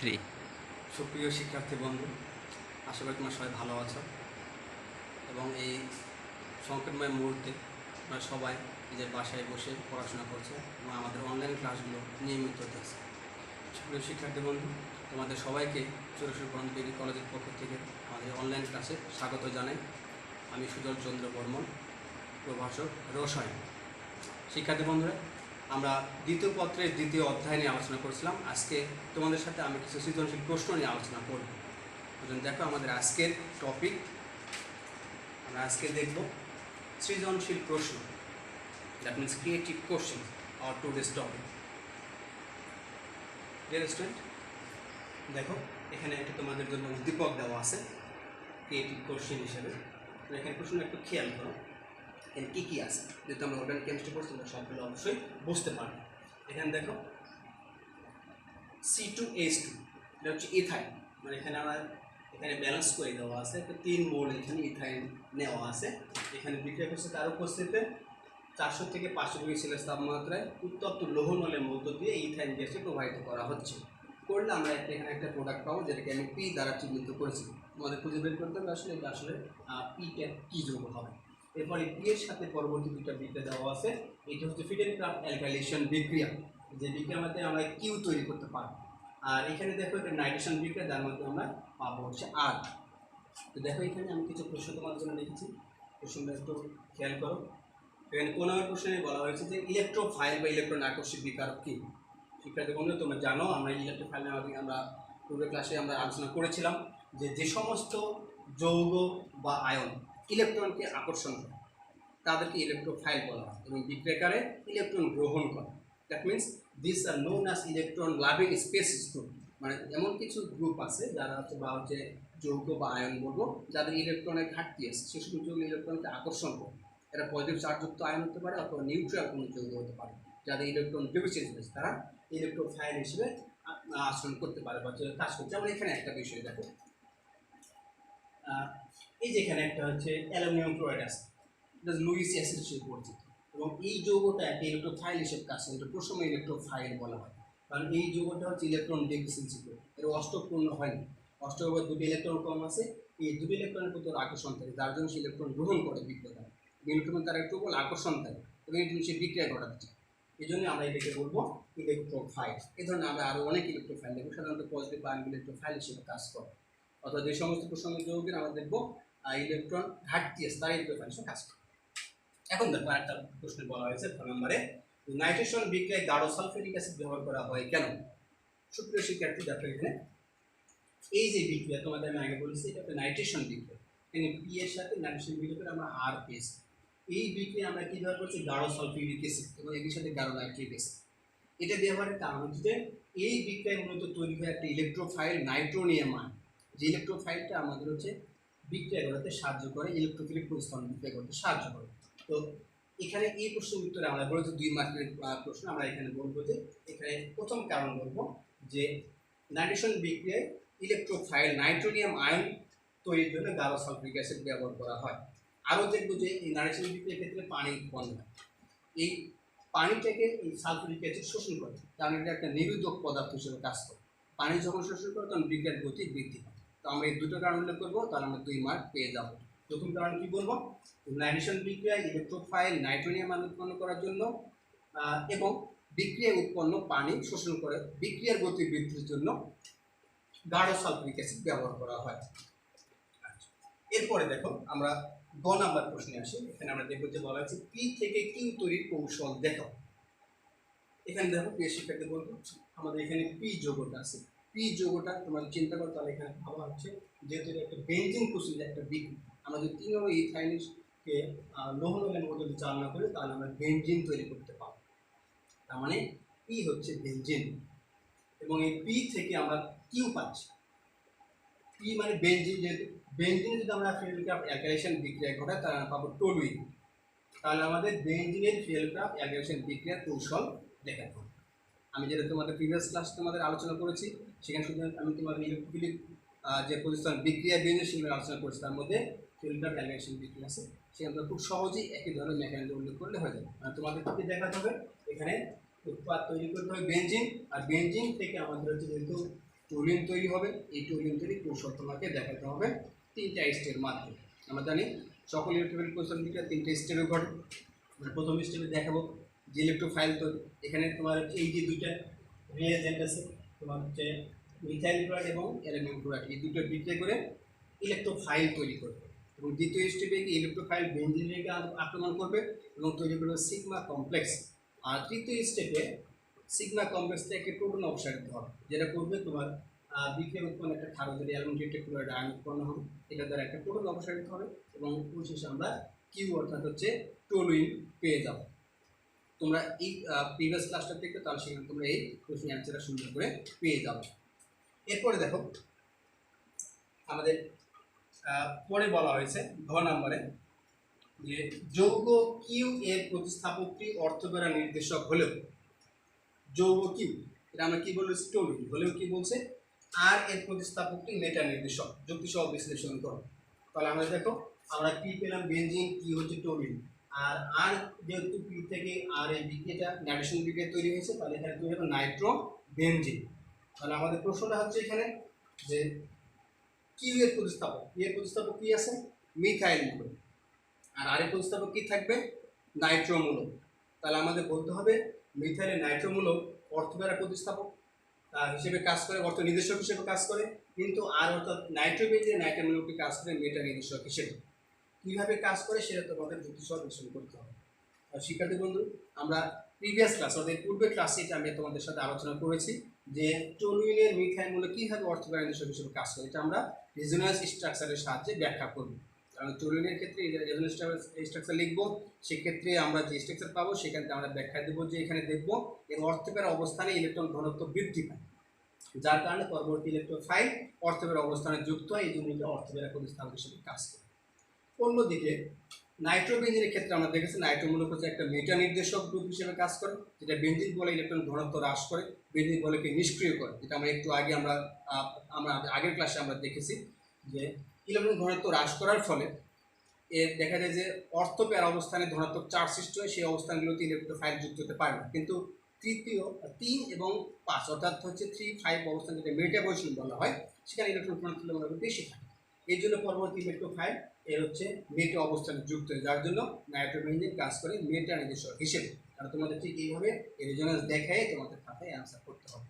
3। সুপ্রিয় শিক্ষার্থী বন্ধু, আশা করি তোমরা সবাই ভালো আছো এবং এই সংকটময় মুহূর্তে তোমরা সবাই নিজের বাসায় বসে পড়াশোনা করছো এবং আমাদের অনলাইন ক্লাসগুলো নিয়মিত দেখছো। সুপ্রিয় শিক্ষার্থী বন্ধু, তোমাদের সবাইকে চুরাশুর ডিগ্রি কলেজের পক্ষ থেকে আমাদের অনলাইন ক্লাসে স্বাগত জানাই। আমি সুজল চন্দ্র বর্মন, প্রভাষক, রসায়ন। শিক্ষার্থী বন্ধুরা, আমরা দ্বিতীয় পত্রের দ্বিতীয় অধ্যায় নিয়ে আলোচনা করছিলাম। আজকে তোমাদের সাথে আমি কিছু সৃজনশীল প্রশ্ন নিয়ে আলোচনা করব। বুঝুন, দেখো আমাদের আজকের টপিক, আমরা আজকে দেখব সৃজনশীল প্রশ্ন, দ্যাট মিনস ক্রিয়েটিভ কোশ্চেন আর টুডেস টপিক। ডিয়ার স্টুডেন্ট, দেখো এখানে একটা তোমাদের জন্য উদ্দীপক দেওয়া আছে ক্রিয়েটিভ কোশ্চেন হিসেবে। তো এখানে প্রশ্ন একটু খেয়াল করো, এখানে কী কী আছে। যেহেতু আমরা অর্গানিক কেমিস্ট্রি পড়ছি, তোমরা সবগুলো অবশ্যই বুঝতে পারবে। এখানে দেখো C2H2, এটা হচ্ছে ইথাইন, মানে এখানে আমার এখানে ব্যালেন্স করে দেওয়া আছে, তো 3 মোল এখানে ইথাইন নেওয়া আছে। এখানে বিক্রিয়া করছে তার উপস্থিতিতে 400 থেকে 500 ডিগ্রি সেলসিয়াস তাপমাত্রায় উত্তপ্ত লৌহ নলের মধ্য দিয়ে ইথাইন গ্যাসে প্রবাহিত করা হচ্ছে। করলে আমরা এখানে একটা প্রোডাক্ট পাবো, যেটাকে আমি পি দ্বারা চিহ্নিত করেছি। আমাদের খুঁজে বের করতে হবে আসলে এটা আসলে পিটা কী যৌগ হবে। এরপরে পি এর সাথে পরবর্তী দুটা বিক্রিয়া দেওয়া আছে। এটা হচ্ছে ফিডেনক্রাফট অ্যালকাইলেশন বিক্রিয়া, যে বিক্রিয়ার মধ্যে আমরা কিউ তৈরি করতে পারবো। আর এখানে দেখো এটা নাইট্রেশন বিক্রিয়া, যার মধ্যে আমরা পাবো হচ্ছে আর। তো দেখো এখানে আমি কিছু প্রশ্ন তোমার জন্য লিখেছি, প্রশ্নটা একটু খেয়াল করো। এখানে 15 নম্বর প্রশ্নে বলা হয়েছে যে ইলেকট্রোফাইল বা ইলেকট্রন আকর্ষক বিকারক কী। শিক্ষার্থী বন্ধু, তোমরা জানো আমরা ইলেকট্রোফাইল নিয়ে আমরা পূর্বের ক্লাসে আমরা আলোচনা করেছিলাম যে সমস্ত যৌগ বা আয়ন ইলেকট্রনকে আকর্ষণ করে তাদেরকে ইলেকট্রোফাইল বলা হয় এবং বিক্রিয়াকারে ইলেকট্রন গ্রহণ করে। That means this are known as electron loving species group. মানে এমন কিছু গ্রুপ আছে যারা হচ্ছে বা হচ্ছে যৌগ বা আয়ন বলবো, যাদের ইলেকট্রনের ঘাটতি আছে, সেসব যৌগ ইলেকট্রনকে আকর্ষণ করে। এটা পজিটিভ চার্জযুক্ত আয়ন হতে পারে অথবা নিউট্রাল কোনো যৌগ হতে পারে। যাদের ইলেকট্রন ডেফিসিয়েন্সি আছে তারা ইলেকট্রোফাইল হিসেবে আচরণ করতে পারে বা কাজ করতে। যেমন এখানে একটা বিষয় দেখো, এই যে এখানে একটা হচ্ছে অ্যালুমিনিয়াম ক্লোরাইড আছে, এটা লুইস অ্যাসিড হিসেবে পরিচিত এবং এই যৌগটা একটা ইলেকট্রোফাইল হিসেবে কাজ করে। এটা প্রথম ইলেকট্রোফাইল বলা হয়, কারণ এই যৌগটা হচ্ছে ইলেকট্রন ডেফিসিয়েন্সি গ্রুপ, এর অষ্টকপূর্ণ হয়নি। অষ্টকের দুটি ইলেকট্রন কম আছে, এই দুটি ইলেকট্রনের প্রতি আকর্ষণ থাকে, যার জন্য সে ইলেকট্রন গ্রহণ করে বিক্রিয়া করে। ইলেকট্রন তার একটু বল আকর্ষণ থাকে এবং এই জন্য সে বিক্রিয়া ঘটাতে চায়। এই জন্য আমরা এটাকে বলবো ইলেকট্রোফাইল। এই ধরনের আমরা আরও অনেক ইলেকট্রোফাইল দেখবো, সাধারণত পজিটিভ আয়ন ইলেকট্রোফাইল হিসেবে কাজ করে। অথবা যে সমস্ত প্রসঙ্গ যৌগের আমরা দেখবো ইলেকট্রন ঘাটতি আছে তারা ইলেকট্রোফাইল হিসেবে কাজ করে। এখন দেখো একটা প্রশ্ন বলা হয়েছে 6 নম্বরে, নাইট্রেশন বিক্রিয়ায় গাঢ় সালফিউরিক অ্যাসিড ব্যবহার করা হয় কেন। সুপ্রিয় শিক্ষার্থী, দেখো এখানে এই যে বিক্রিয়া তোমাদের আমি আগে বলেছি, এটা একটা নাইট্রেশন বিক্রিয়া। এখানে পি এর সাথে নাইট্রেশন বিক্রিয়া করে আমরা আর পেয়েছি। এই বিক্রিয়া আমরা কী ব্যবহার করছি, গাঢ় সালফিউরিক অ্যাসিড এবং এর সাথে গাঢ় নাইট্রিক অ্যাসিড। এটা ব্যবহারের কারণ হচ্ছে এই বিক্রিয়ায় মূলত তৈরি হয় একটা ইলেকট্রোফাইল নাইট্রোনিয়াম আয়ন, যে ইলেকট্রোফাইলটা আমাদের হচ্ছে বিক্রিয়া করতে সাহায্য করে, ইলেকট্রোফিলিক প্রতিস্থাপন বিক্রিয়া করতে সাহায্য করে। তো এখানে এই প্রশ্নের উত্তরে আমরা বলছি 2 মার্কের প্রশ্ন। আমরা এখানে বলবো যে এখানে প্রথম কারণ বলবো যে নাইট্রেশন বিক্রিয়ায় ইলেকট্রোফাইল নাইট্রোনিয়াম আয়ন তৈরির জন্য গাঢ় সালফিউরিক অ্যাসিড ব্যবহার করা হয়। আরও দেখবো যে এই নাইট্রেশন বিক্রিয়ার ক্ষেত্রে পানি উৎপন্ন হয়, এই পানিটাকে এই সালফিউরিক অ্যাসিড শোষণ করে, কারণ এটা একটা নিরোধক পদার্থ হিসেবে কাজ করে। পানি যখন শোষণ করে তখন বিক্রিয়ার গতি বৃদ্ধি পায়। তো আমরা এই দুটো কারণ উল্লেখ করবো, তাহলে আমরা 2 মার্ক পেয়ে যাব। প্রথম কারণ কি বলবো, নাইট্রেশন বিক্রিয়ায় ইলেকট্রোফাইল নাইট্রোনিয়াম আয়ন উৎপন্ন করার জন্য এবং বিক্রিয়ায় উৎপন্ন পানি শোষণ করে বিক্রিয়ার গতি বৃদ্ধির জন্য গাঢ় সালফিউরিক অ্যাসিড ব্যবহার করা হয়। এরপরে দেখো আমরা 2 নম্বর প্রশ্নে আসি। এখানে আমরা দেখবো যে বলা হয়েছে পি থেকে কিউ তৈরির কৌশল দেখো। এখানে দেখো প্রিয় শিক্ষার্থী বলবো, আমাদের এখানে পি যৌগটা আছে। পি যৌগটা তোমরা চিন্তা করো, তাহলে এখানে ভাবা হচ্ছে যেহেতু একটা বেঞ্জিন প্রসিজার, একটা বিক্রিয়া, আমরা যদি 3 নম্বর ইথাইনকে লৌহ নলের মধ্যে চালনা করি তাহলে আমরা বেঞ্জিন তৈরি করতে পারবো। তার মানে পি হচ্ছে বেঞ্জিন এবং এই পি থেকে আমরা কিউ পাচ্ছি। পি মানে বেঞ্জিন, যেহেতু বেঞ্জিন যদি আমরা ফিল্ডক্রাফট অ্যালকাইলেশন বিক্রিয়া ঘটাই তাহলে আমরা পাবো টলুইন। তাহলে আমাদের বেঞ্জিনের ফিল্ডক্রাফট অ্যালকাইলেশন বিক্রিয়ার কৌশল দেখাবো। আমি যেটা তোমাদের প্রিভিয়াস ক্লাস তোমাদের আলোচনা করেছি, সেখানে শুধু আমি তোমাদের ইলেকট্রোফিলিক যে প্রতিস্থাপন বিক্রিয়া বেঞ্জিন সেগুলো আলোচনা করেছি। তার মধ্যে ফিল্ডক্রাফট অ্যালকাইলেশন বিক্রিয়া আছে, সেখানে খুব সহজেই একই ধরনের মেকানিজম উল্লেখ করলে হয়ে যাবে। তোমাদের কি দেখাতে হবে, এখানে উৎপাদ তৈরি করতে হবে বেঞ্জিন, আর বেঞ্জিন থেকে আমাদের হচ্ছে যেহেতু টুলিন তৈরি হবে। এই টুলিন তৈরি কৌশল তোমাকে দেখাতে হবে 3টা স্টেপের মাধ্যমে। আমরা জানি সকল ইলেকট্রোফাইল কৌশল বিক্রিয়া 3টে স্টেপে ঘটে। প্রথম স্টেপে দেখাবো যে ইলেকট্রোফাইল তৈরি। এখানে তোমার এই যে দুইটা রিয়েজেন্ট আছে, তোমার হচ্ছে মিথাইল ক্লোরাইড এবং অ্যালুমিনিয়াম ক্লোরাইড, এই দুটো বিক্রিয়া করে ইলেকট্রোফাইল তৈরি করবে। এবং দ্বিতীয় স্টেপে ইলেকট্রোফাইল বেঞ্জিনকে আক্রমণ করবে এবং তৈরি করবে সিগমা কমপ্লেক্স। আর তৃতীয় স্টেপে সিগমা কমপ্লেক্স থেকে প্রোটন অক্সাইড ধর, যেটা করবে তোমার বিক্রিয়া উৎপন্ন একটা ক্ষারকীয় অ্যালুমিনিয়াম টেট্রাক্লোরাইড আয়ন উৎপন্ন হবে। এটা দ্বারা একটা প্রোটন অক্সাইড হবে এবং পরিশেষে আমরা কিউ অর্থাৎ হচ্ছে টলুইন পেয়ে যাব। তোমরা এই প্রিভিয়াস ক্লাসটা দেখবে, তাহলে সেখানে তোমরা এই প্রশ্নের অ্যান্সারটা সুন্দর করে পেয়ে যাবে। এরপরে দেখো আমাদের পরে বলা হয়েছে ঘ নম্বরে যে যৌগ কিউ এর প্রতিস্থাপকটি অর্থগড়া নির্দেশক হলেও, যৌগ কিউ এটা আমরা কি বলবো টলুইন হলেও কি বলছে আর এর প্রতিস্থাপকটি মেটা নির্দেশক, যুক্তিসহ বিশ্লেষণ করো। তাহলে আমরা দেখো আমরা কি পেলাম, বেনজিন, কি হচ্ছে টলুইন, আর যেহেতু পি থেকে আর এই বিক্রিয়াটা নাইট্রোজেন বিক্রিয়া তৈরি হয়েছে, তাহলে এখানে তৈরি হবে নাইট্রো বেনজিন। তাহলে আমাদের প্রশ্নটা হচ্ছে এখানে যে কিউ এর প্রতিস্থাপক, এর প্রতিস্থাপক কি আছে মিথাইল মূলক, আর এর প্রতিস্থাপক কি থাকবে নাইট্রো মূলক। তাহলে আমাদের বলতে হবে মিথাইলের নাইট্রো মূলক অর্থগড়া প্রতিস্থাপক হিসেবে কাজ করে, অর্থ নির্দেশক হিসেবে কাজ করে, কিন্তু আর অর্থাৎ নাইট্রোবেনজিন নাইট্রো মূলকটি কাজ করে মেটা নির্দেশক হিসেবে। কীভাবে কাজ করে সেটা তোমাদের যুক্তিসহ বিশ্লেষণ করতে হবে। আর শিক্ষার্থী বন্ধু, আমরা প্রিভিয়াস ক্লাস অর্থাৎ পূর্বের ক্লাসে এটা আমি তোমাদের সাথে আলোচনা করেছি যে টলুইনের মিথাইল মূলক কীভাবে অর্থগড়া নির্দেশক হিসেবে কাজ করে, এটা আমরা রেজোন্যান্স স্ট্রাকচারের সাহায্যে ব্যাখ্যা করব। কারণ টলুইনের ক্ষেত্রে রেজোন্যান্স স্ট্রাকচার লিখবো, সেক্ষেত্রে আমরা যে স্ট্রাকচার পাবো সেখানে আমরা ব্যাখ্যা দেবো যে এখানে দেখবো এর অর্থগড়া অবস্থানে ইলেকট্রন ঘনত্ব বৃদ্ধি পায়, যার কারণে পরবর্তী ইলেকট্রোফাইল অর্থগড়া অবস্থানে যুক্ত হয়, এই জন্য এটা অর্থগড়া প্রতিস্থাপক হিসেবে কাজ করে। অন্যদিকে নাইট্রোবেনজিনের ক্ষেত্রে আমরা দেখেছি নাইট্রো মূলক হচ্ছে একটা মেটা নির্দেশক গ্রুপ হিসেবে কাজ করে, যেটা বেনজিন বলে ইলেকট্রন ঘনত্ব হ্রাস করে, বেনজিন বলকে নিষ্ক্রিয় করে, যেটা আমরা একটু আগে আমরা আগের ক্লাসে আমরা দেখেছি যে ইলেকট্রন ঘনত্ব হ্রাস করার ফলে এর দেখা যায় যে অর্থ পেয়ার অবস্থানে ধনাত্মক চার্জ সৃষ্টি হয়, সেই অবস্থানগুলোতে ইলেকট্রোফাইল যুক্ত হতে পারে না। কিন্তু তৃতীয় 3 এবং 5 অর্থাৎ হচ্ছে 3, 5 অবস্থান যেটা মেটা পজিশন বলা হয়, সেখানে ইলেকট্রন ঘনত্ব তুলনামূলক বেশি থাকে। এই জন্য পরবর্তী ইলেকট্রোফাইল এর হচ্ছে মেটা অবস্থানে যুক্ত হয়, যার জন্য নাইট্রোবেনজিন কাজ করে মেটা নির্দেশক হিসেবে। আর তোমাদের ঠিক এইভাবে এই রেজোন্যান্স দেখায় তোমাদের খাতায় অ্যান্সার করতে হবে।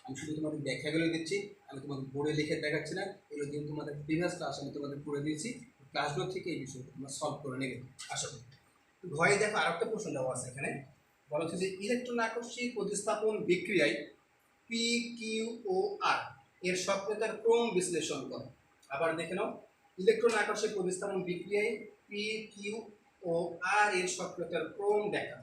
আমি শুধু তোমাদের ব্যাখ্যাগুলো দিচ্ছি, আমি তোমাদের বোর্ডে লিখে দেখাচ্ছি না। এগুলো দিয়ে তোমাদের প্রিভিয়াস ক্লাস আমি তোমাদের করে দিয়েছি, ক্লাসগুলো থেকে এই বিষয়টা তোমরা সলভ করে নেবে আশা করি। ঘরে দেখো আরেকটা প্রশ্ন দেওয়া আছে এখানে, বলা হচ্ছে যে ইলেকট্রন আকর্ষী প্রতিস্থাপন বিক্রিয়ায় পি, কিউ ও আর এর সক্রিয়তার ক্রম বিশ্লেষণ করো। আবার দেখে নাও, ইলেকট্রন আকর্ষী প্রতিস্থাপন বিক্রিয়ায় পি, কিউ ও আর এর সক্রিয়তার ক্রম দেখা।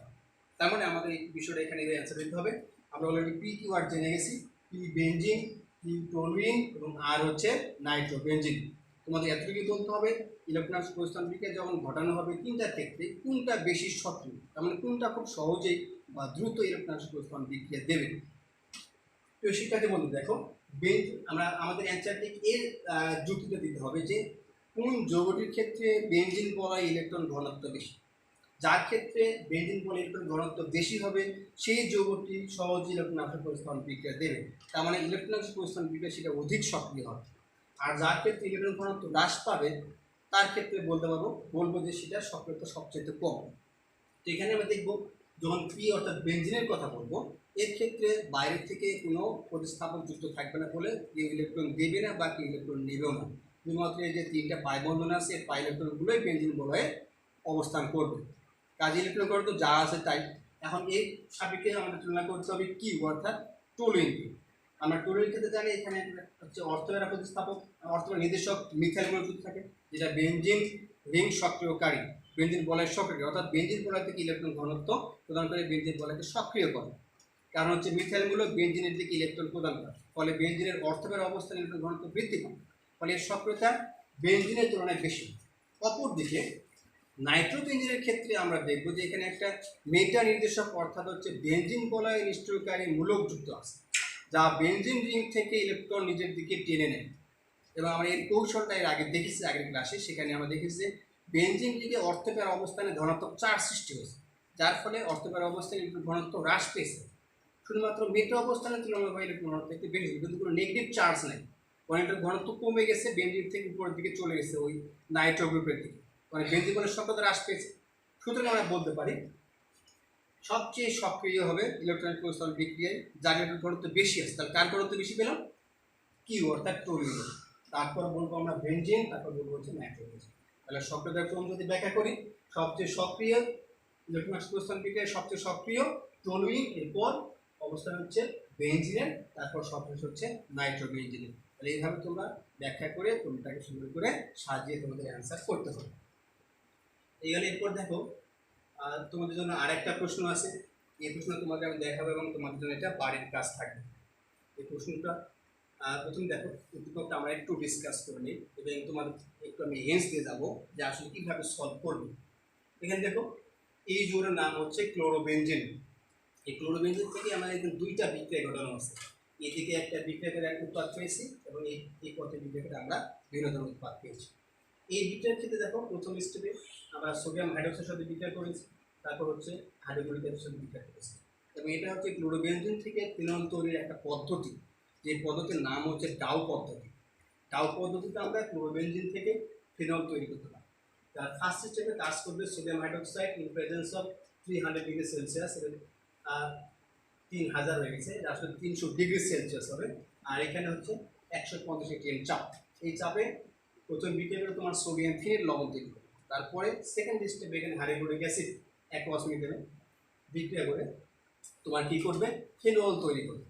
তার মানে আমাদের এই বিষয়টা এখানে অ্যান্সার দিতে হবে। আমরা অলরেডি পি, কিউ আর জেনে গেছি, পি বেনজিন, কিউ টলুইন এবং আর হচ্ছে নাইট্রোবেনজিন। তোমাদের এতটুকু বলতে হবে ইলেকট্রন প্রতিস্থাপন বিক্রিয়া যখন ঘটানো হবে তিনটার ক্ষেত্রে কোনটা বেশি সক্রিয়, তার মানে কোনটা খুব সহজেই বা দ্রুত ইলেকট্রন প্রতিস্থাপন বিক্রিয়া দেবে। তো শিক্ষার্থী বন্ধু দেখো, আমরা আমাদের অ্যান্সারটি এর যুক্তিটা দিতে হবে যে কোন যৌগটির ক্ষেত্রে বেনজিন বলয় ইলেকট্রন ঘনত্ব বেশি। যার ক্ষেত্রে বেনজিন বলয় ইলেকট্রন ঘনত্ব বেশি হবে সেই যৌগটি সহজে ইলেকট্রন প্রতিস্থাপন বিক্রিয়া দেবে, তার মানে ইলেকট্রন প্রতিস্থাপন বিক্রিয়া সেটা অধিক সক্রিয় হবে। আর যার ক্ষেত্রে ইলেকট্রন ঘনত্ব হ্রাস পাবে তার ক্ষেত্রে বলবো যে সেটা সক্রিয়তা সবচেয়ে কম। তো এখানে আমরা দেখবো যখন পি অর্থাৎ বেনজিনের কথা বলবো, এর ক্ষেত্রে বাইরের থেকে কোনো প্রতিস্থাপক যুক্ত থাকবে না বলে কেউ ইলেকট্রন দেবে না বা কেউ ইলেকট্রন নেবেও না, শুধুমাত্র এই যে 3টা পাই বন্ধন আছে এই পাই ইলেকট্রনগুলোই বেনজিন বলয়ে অবস্থান করবে। কাজে ইলেকট্রন ঘনত্ব যা আছে তাই। এখন এই সাপেক্ষে আমাদের তুলনা করতে হবে কি অর্থাৎ টলুইনকে। আমরা টলুইন ক্ষেত্রে জানি এখানে হচ্ছে অর্থগড়া প্রতিস্থাপক, অর্থগড়া নির্দেশক মিথাইল মজুদ থাকে, যেটা বেনজিন রিং সক্রিয়কারী, বেনজিন বলয় সক্রিয় অর্থাৎ বেনজিন বলয় থেকে ইলেকট্রন ঘনত্ব প্রদান করে বেনজিন বলয়কে সক্রিয় করে। কারণ হচ্ছে মিথাইলগুলো বেনজিনের দিকে ইলেকট্রন প্রদান করে, ফলে বেনজিনের অর্থগড়া অবস্থানে ইলেকট্রন ঘনত্ব বৃদ্ধি পায়, ফলে এর সক্রিয়তা বেনজিনের তুলনায় বেশি। অপরদিকে নাইট্রোবেনজিনের ক্ষেত্রে আমরা দেখব যে এখানে একটা মেটা নির্দেশক অর্থাৎ হচ্ছে বেনজিন বলয় নিষ্ক্রিয়কারী মূলক যুক্ত আছে, যা বেনজিন রিং থেকে ইলেকট্রন নিজের দিকে টেনে নেয়। এবং আমরা এই কৌশলটা এর আগে দেখেছি আগের ক্লাসে, সেখানে আমরা দেখেছি যে বেনজিন রিংয়ে অর্থপেয়ার অবস্থানে ধনাত্মক চার্জ সৃষ্টি হয়েছে, যার ফলে অর্থপেয়ার অবস্থানে ইলেকট্রন ঘনত্ব হ্রাস পেয়েছে। শুধুমাত্র মেটা অবস্থানের তুলনায় বা ইলেকট্রন ঘনত্ব একটু বেশি, কিন্তু কোনো নেগেটিভ চার্জ নেই, কারণ এটার ঘনত্ব কমে গেছে, বেঞ্জিন থেকে উপরের দিকে চলে গেছে ওই নাইট্রো গ্রুপের দিকে, মানে বেঞ্জিনের সক্রিয়তা হ্রাস পেয়েছে। সুতরাং আমরা বলতে পারি সবচেয়ে সক্রিয় হবে ইলেকট্রনিক প্রস্থান বিক্রিয়ায় যার ইলেকট্রন ঘনত্ব বেশি আছে। তাহলে কার ঘনত্ব বেশি পেলাম? কিউ অর্থাৎ টোরিন। তারপর বলবো আমরা বেঞ্জিন, তারপর বলবো হচ্ছে নাইট্রোজেন। তাহলে সক্রিয়তার ক্রম যদি ব্যাখ্যা করি, সবচেয়ে সক্রিয় ইলেকট্রনিক প্রস্থান বিক্রিয়ায় সবচেয়ে সক্রিয় টলুইন, এরপর অবস্থান হচ্ছে বেঞ্জিনের, তারপর সবশেষ হচ্ছে নাইট্রোবেঞ্জিনের। তাহলে এইভাবে তোমরা ব্যাখ্যা করে কোনটাকে সুন্দর করে সাজিয়ে তোমাদের অ্যান্সার করতে হবে। এই গেলে এরপর দেখো তোমাদের জন্য আরেকটা প্রশ্ন আছে। এই প্রশ্ন তোমাকে আমি দেখাবো এবং তোমাদের জন্য এটা বাড়ির কাজ থাকবে। এই প্রশ্নটা প্রথমে দেখো, উদ্দীপকটা আমরা একটু ডিসকাস করে নিই এবং তোমাদের একটু আমি হেন্স দিয়ে যাবো যে আসলে কীভাবে সলভ করবে। এখানে দেখো এই জোড়ের নাম হচ্ছে ক্লোরোবেঞ্জিন। এই ক্লোরোবেঞ্জিন থেকে আমাদের এখানে দুইটা বিক্রিয়া ঘটানো আছে। এদিকে একটা বিক্রিয়া করে একটা উৎপাদ পেয়েছি এবং এই পথে বিক্রিয়া করে আমরা বিভিন্ন ধরনের উৎপাদ পেয়েছি। এই বিক্রিয়ার ক্ষেত্রে দেখো প্রথম স্টেপে আমরা সোডিয়াম হাইড্রোক্সাইডের সাথে বিক্রিয়া করেছি, তারপর হচ্ছে হাইড্রোক্লোরিক অ্যাসিডের সাথে বিক্রিয়া করেছি এবং এটা হচ্ছে ক্লোরোবেঞ্জিন থেকে ফিনল তৈরির একটা পদ্ধতি। যে পদ্ধতির নাম হচ্ছে ডাউ পদ্ধতি। ডাউ পদ্ধতিতে আমরা ক্লোরোবেঞ্জিন থেকে ফিনল তৈরি করতে পারি। তার ফার্স্ট স্টেপে কাজ করবে sodium hydroxide in presence of 300 degree Celsius, 3000 হয়ে গেছে, আসলে 300 ডিগ্রি সেলসিয়াস হবে। আর এখানে হচ্ছে 150 atm চাপ। এই চাপে প্রথম বিক্রিয়া করে তোমার সোডিয়াম ফিনের লবণ তৈরি করবে। তারপরে সেকেন্ড স্টেপে এখানে হাইড্রোক্লোরিক অ্যাসিড অ্যাকোয়াস মিডিয়ামে বিক্রিয়া করে তোমার কী করবে? ফেনল তৈরি করবে।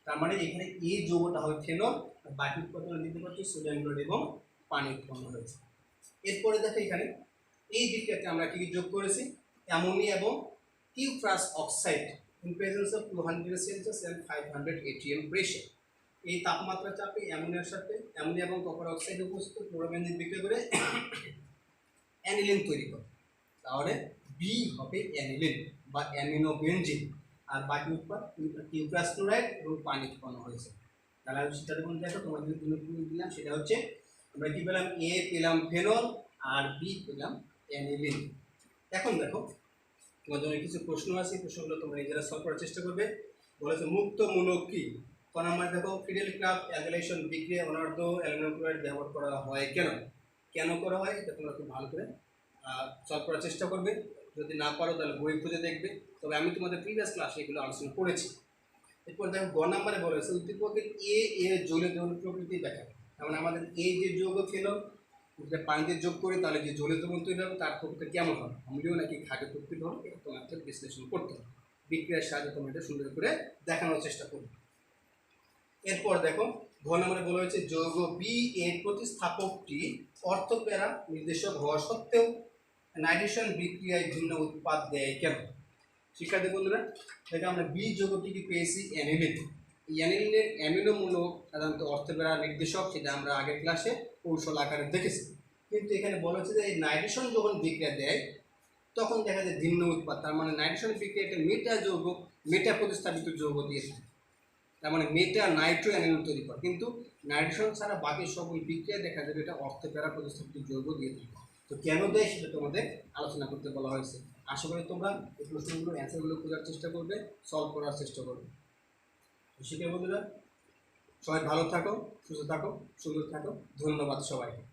তার মানে এখানে এই যৌগটা হবে ফেনল, বাকি উৎপাদন দিতে পারছি সোডিয়াম ক্লোরাইড এবং পানি উৎপন্ন হয়েছে। এরপরে দেখো এখানে এই বিক্রিয়াতে আমরা কি যোগ করেছি? অ্যামোনিয়া এবং cuprous oxide in presence of 200 degree celsius and 500 atm pressure. এই তাপমাত্রা চাপে অ্যামোনিয়ার সাথে অ্যামোনিয়া এবং কপার অক্সাইড উপস্থিত ক্লোরোবেঞ্জিন বিক্রিয়া করে অ্যানিলিন তৈরি করে। তাহলে বি হবে অ্যানিলিন বা অ্যামিনোবেঞ্জিন, আর বাকি উৎপাদ কিউপ্রাস ক্লোরাইড এবং পানি উৎপন্ন হয়েছে। তাহলে আমি সেটা যখন দেখো তোমাদের জন্য দিলাম, সেটা হচ্ছে আমরা কি পেলাম? এ পেলাম ফেনল আর বি পেলাম অ্যানিলিন। এখন দেখো তোমাদের জন্য কিছু প্রশ্ন আছে, প্রশ্নগুলো তোমরা নিজেরা সলভ করার চেষ্টা করবে। বলেছে মুক্ত মূলক কি? কারণ আমরা দেখো ফিডেল ক্রাফট অ্যাগলেশন বিক্রিয়া অনার্ধ অ্যালুমিনিয়াম ক্লোরাইড ব্যবহার করা হয় কেন? কেন করা হয় এটা তোমরা খুব ভালো করে সলভ করার চেষ্টা করবে। যদি না পারো তাহলে বই খুঁজে দেখবে, তবে আমি তোমাদের প্রিভিয়াস ক্লাসে এগুলো আলোচনা করেছি। এরপর দেখো গ নাম্বারে বলেছে উদ্দীপকের এ এর জলীয় দ্রবণ প্রকৃতি দেখা। যেমন আমাদের এই যে যৌগ ফেনল, যদি পানিতে যোগ করি তাহলে যে জলীয় দ্রবণ তৈরি হবে তার প্রকৃতি কেমন হবে, অম্লীয় নাকি ক্ষারীয় প্রকৃতি হবে, এটা তোমাকে বিশ্লেষণ করতে হবে। বিক্রিয়ার সাহায্যে তোমরা এটা সুন্দর করে দেখানোর চেষ্টা করবে। এরপর দেখো ঘ নম্বরে বলা হয়েছে যৌগ বি এর প্রতিস্থাপকটি অর্থপ্যারা নির্দেশক হওয়া সত্ত্বেও নাইট্রেশন বিক্রিয়ায় ভিন্ন উৎপাদ দেয় কেন? শিক্ষার্থী বন্ধুরা দেখো আমরা বি যৌগটিকে পেয়েছি অ্যানিলিন। এই অ্যানিলিনের অ্যামিনোমূলক সাধারণত অর্থপ্যারা নির্দেশক, সেটা আমরা আগের ক্লাসে কৌশল আকারে দেখেছি। কিন্তু এখানে বলা হচ্ছে যে এই নাইট্রেশন যখন বিক্রিয়া দেয় তখন দেখা যায় ভিন্ন উৎপাদ। তার মানে নাইট্রেশন বিক্রিয়া একটা মেটা যৌগ, মেটা প্রতিস্থাপিত যৌগ দিয়ে থাকে। তার মানে মেটা নাইট্রো অ্যানিলিন তৈরি করে, কিন্তু নাইট্রেশন ছাড়া বাকি সকল বিক্রিয়া দেখা যাবে এটা অর্থপ্যারা প্রতিস্থাপিত যৌগ দিয়ে থাকে। তো কেন দেয় সেটা তোমাদের আলোচনা করতে বলা হয়েছে। আশা করি তোমরা এই প্রশ্নগুলোর অ্যান্সারগুলো খোঁজার চেষ্টা করবে, সলভ করার চেষ্টা করবে। শিক্ষার্থী বন্ধুরা সবাই ভালো থাকো, সুস্থ থাকো, সুন্দর থাকো। ধন্যবাদ সবাইকে।